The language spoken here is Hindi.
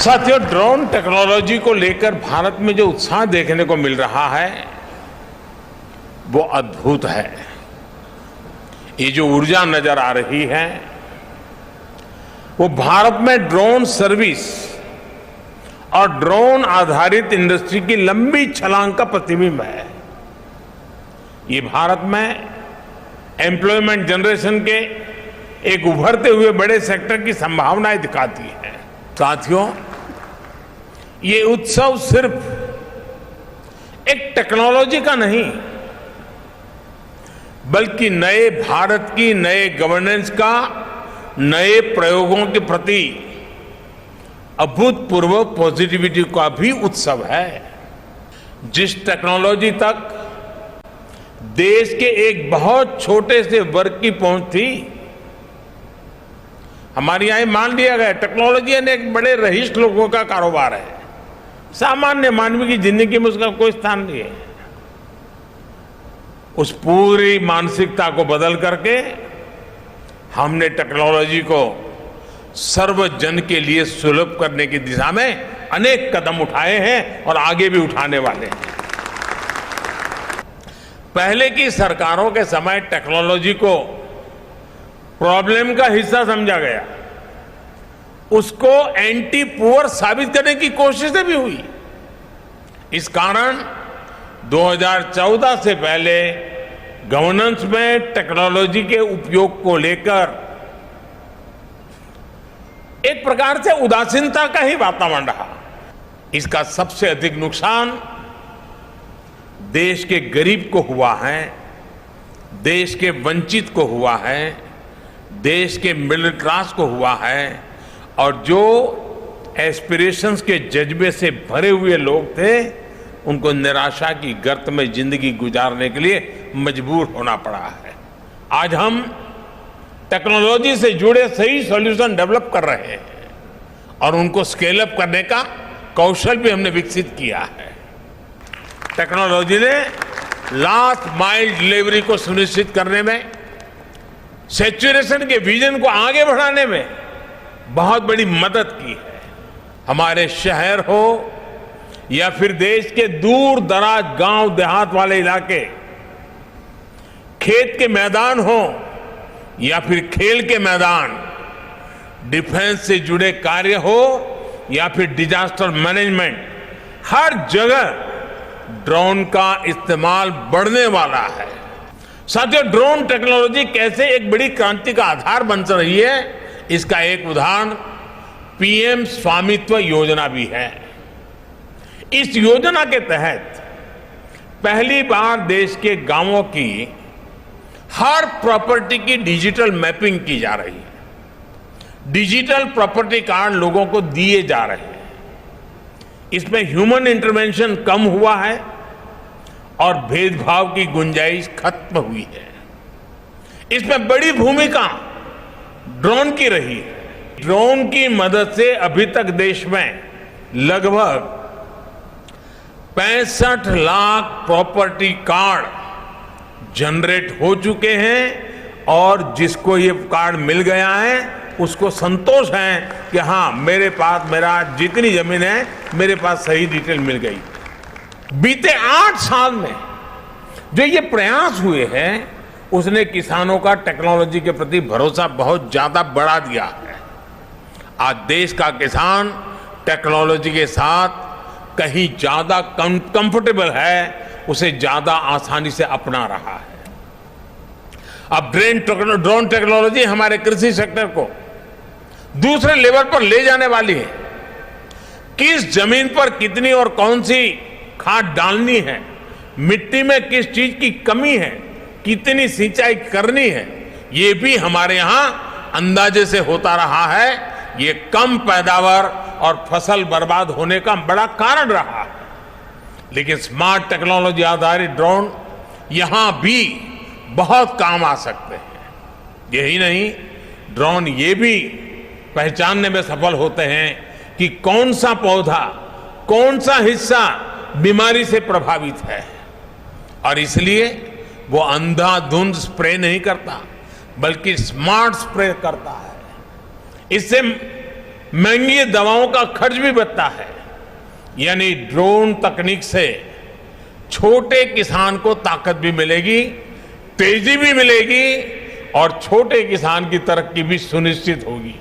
साथियों, ड्रोन टेक्नोलॉजी को लेकर भारत में जो उत्साह देखने को मिल रहा है वो अद्भुत है। ये जो ऊर्जा नजर आ रही है वो भारत में ड्रोन सर्विस और ड्रोन आधारित इंडस्ट्री की लंबी छलांग का प्रतिबिंब है। ये भारत में एम्प्लॉयमेंट जनरेशन के एक उभरते हुए बड़े सेक्टर की संभावनाएं दिखाती है। साथियों, ये उत्सव सिर्फ एक टेक्नोलॉजी का नहीं बल्कि नए भारत की नए गवर्नेंस का, नए प्रयोगों के प्रति अभूतपूर्व पॉजिटिविटी का भी उत्सव है। जिस टेक्नोलॉजी तक देश के एक बहुत छोटे से वर्ग की पहुंच थी, हमारे यहां मान लिया गया टेक्नोलॉजी ने एक बड़े रईस लोगों का कारोबार है। सामान्य मानवी की जिंदगी में उसका कोई स्थान नहीं है। उस पूरी मानसिकता को बदल करके हमने टेक्नोलॉजी को सर्वजन के लिए सुलभ करने की दिशा में अनेक कदम उठाए हैं और आगे भी उठाने वाले हैं। पहले की सरकारों के समय टेक्नोलॉजी को प्रॉब्लम का हिस्सा समझा गया, उसको एंटी पुअर साबित करने की कोशिशें भी हुई। इस कारण 2014 से पहले गवर्नेंस में टेक्नोलॉजी के उपयोग को लेकर एक प्रकार से उदासीनता का ही वातावरण रहा। इसका सबसे अधिक नुकसान देश के गरीब को हुआ है, देश के वंचित को हुआ है, देश के मिडिल क्लास को हुआ है और जो एस्पिरेशंस के जज्बे से भरे हुए लोग थे उनको निराशा की गर्त में जिंदगी गुजारने के लिए मजबूर होना पड़ा है। आज हम टेक्नोलॉजी से जुड़े सही सॉल्यूशन डेवलप कर रहे हैं और उनको स्केल अप करने का कौशल भी हमने विकसित किया है। टेक्नोलॉजी ने लास्ट माइल डिलीवरी को सुनिश्चित करने में, सैचुरेशन के विजन को आगे बढ़ाने में बहुत बड़ी मदद की है। हमारे शहर हो या फिर देश के दूर दराज गांव देहात वाले इलाके, खेत के मैदान हो या फिर खेल के मैदान, डिफेंस से जुड़े कार्य हो या फिर डिजास्टर मैनेजमेंट, हर जगह ड्रोन का इस्तेमाल बढ़ने वाला है। साथियों, ड्रोन टेक्नोलॉजी कैसे एक बड़ी क्रांति का आधार बन रही है, इसका एक उदाहरण पीएम स्वामित्व योजना भी है। इस योजना के तहत पहली बार देश के गांवों की हर प्रॉपर्टी की डिजिटल मैपिंग की जा रही है। डिजिटल प्रॉपर्टी कार्ड लोगों को दिए जा रहे हैं। इसमें ह्यूमन इंटरवेंशन कम हुआ है और भेदभाव की गुंजाइश खत्म हुई है। इसमें बड़ी भूमिका ड्रोन की रही है। ड्रोन की मदद से अभी तक देश में लगभग 65 लाख प्रॉपर्टी कार्ड जनरेट हो चुके हैं और जिसको ये कार्ड मिल गया है उसको संतोष है कि हाँ, मेरे पास मेरा जितनी जमीन है मेरे पास सही डिटेल मिल गई। बीते 8 साल में जो ये प्रयास हुए हैं उसने किसानों का टेक्नोलॉजी के प्रति भरोसा बहुत ज्यादा बढ़ा दिया है। आज देश का किसान टेक्नोलॉजी के साथ कहीं ज्यादा कंफर्टेबल है, उसे ज्यादा आसानी से अपना रहा है। अब ड्रोन टेक्नोलॉजी हमारे कृषि सेक्टर को दूसरे लेवल पर ले जाने वाली है। किस जमीन पर कितनी और कौन सी खाद डालनी है, मिट्टी में किस चीज की कमी है, कितनी सिंचाई करनी है, ये भी हमारे यहां अंदाजे से होता रहा है। ये कम पैदावार और फसल बर्बाद होने का बड़ा कारण रहा है। लेकिन स्मार्ट टेक्नोलॉजी आधारित ड्रोन यहां भी बहुत काम आ सकते हैं। यही नहीं, ड्रोन ये भी पहचानने में सफल होते हैं कि कौन सा पौधा, कौन सा हिस्सा बीमारी से प्रभावित है और इसलिए वो अंधाधुंध स्प्रे नहीं करता बल्कि स्मार्ट स्प्रे करता है। इससे महंगी दवाओं का खर्च भी बचता है। यानी ड्रोन तकनीक से छोटे किसान को ताकत भी मिलेगी, तेजी भी मिलेगी और छोटे किसान की तरक्की भी सुनिश्चित होगी।